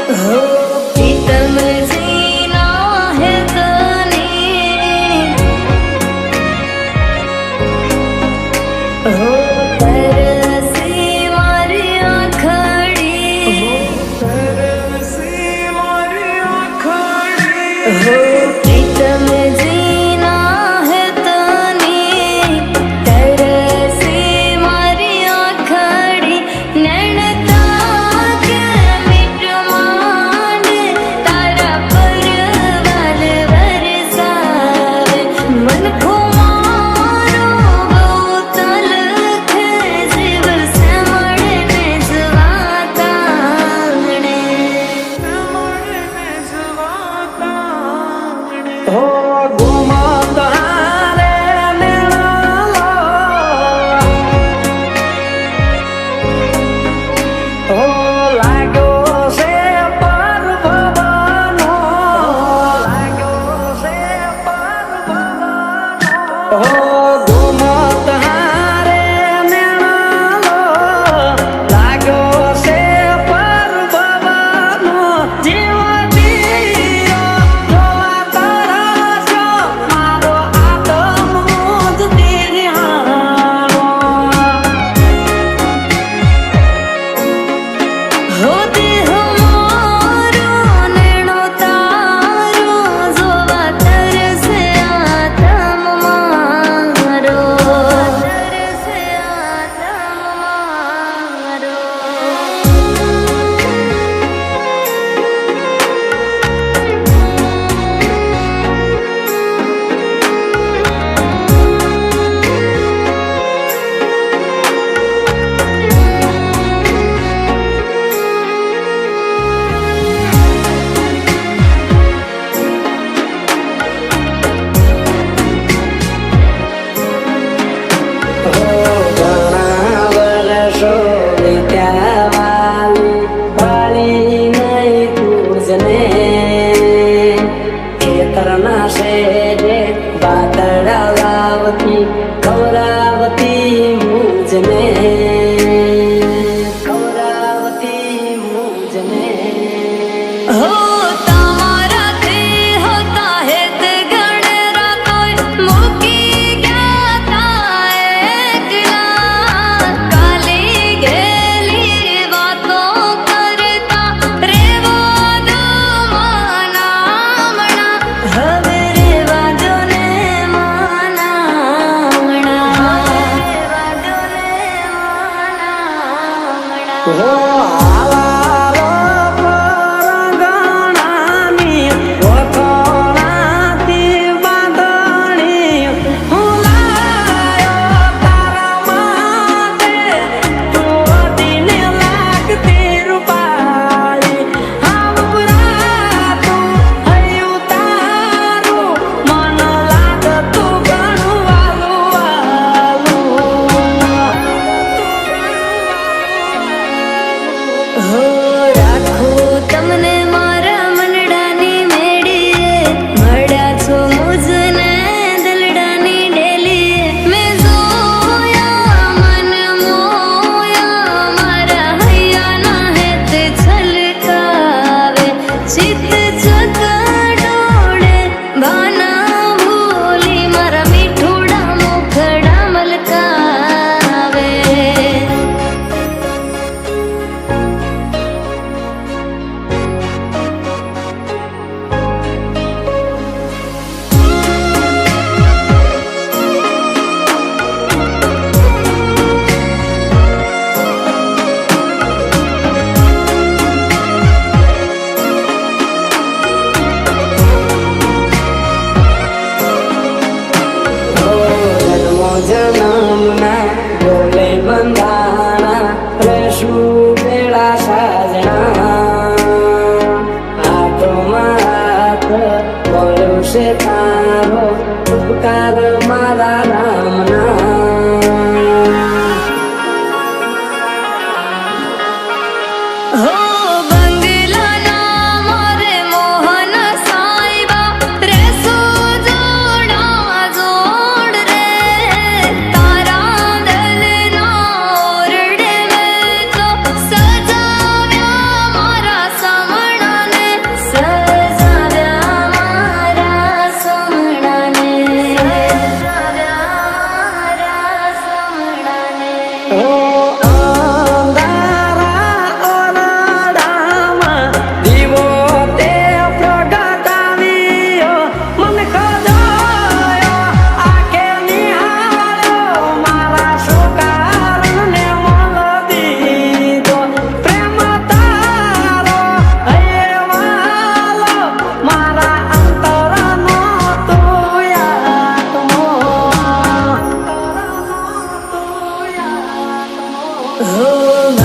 हो प्रीतम जीना है तने हो तरसी मारी आँखड़ी हो प्रीतम जीना है तने तरसी मारी आँखड़ी नैन ताक मिट માંડ તારા પર વાલ વરસાવે મનખો મારો બહુ તલખ જીવ સમળને જવાતાણે हो घुमता रे नेणालो हो लाग्यो से पर्वतनो लाग्यो से पर्वतनो हो घुमता रे नेणालो लाग्यो से पर्वतनो जीव दियो જોવા તરસ્યો મારો આત્મો જ નિહાળો हो देह मारो नैणो तारो जोवा तरसे आत्म मारो तरसे आत्म मारो ઘણા વર્ષો વીત્યા વાલી બાળી નહીં તુજને ખેતરના શેરે વાદળા લાવતી ખવરાવતી મુજને ખવરાવતી મુજને हो તમારાથી હોતા હેત ગણ રાતોય મૂકી ગયા તા એકલા કાલી ગેલી વાતો કરતા રેવો દો માનામણા હવે રેવા દો ને માનામણા રેવા દો ને માનામણા हो आवारो परगणानी वखणाती बांधणी હું લાયો તારા માટે ચોટીને લાગતી રૂપાળી આમ પુરાતું હૈયું તારું મન લાગતું ઘણું વાલું हो રાખો તમને મારા મનડાની મેડીએ મળ્યા છો મુજને દલડાની ડેલીએ મેં જોયા મન મોયા મારા હૈયાના હેત છલકાવે ચિત્ત ચકડોળે ભાના ભૂલી મારા મીઠુડા મુખડા મલકાવે જન્મો જન્મના બોલે બંધાણા રહેશું બેડા સાજણા હાથોમાં હાથ બોલ્યો છે તારો ઉપકાર મારા રામના हो બંગલાના મારે મોહન સાઈબા રેસો જોડા જોડ રે તારા દલના ઓરડે મેં તો સજાવ્યા મારા સમણા હો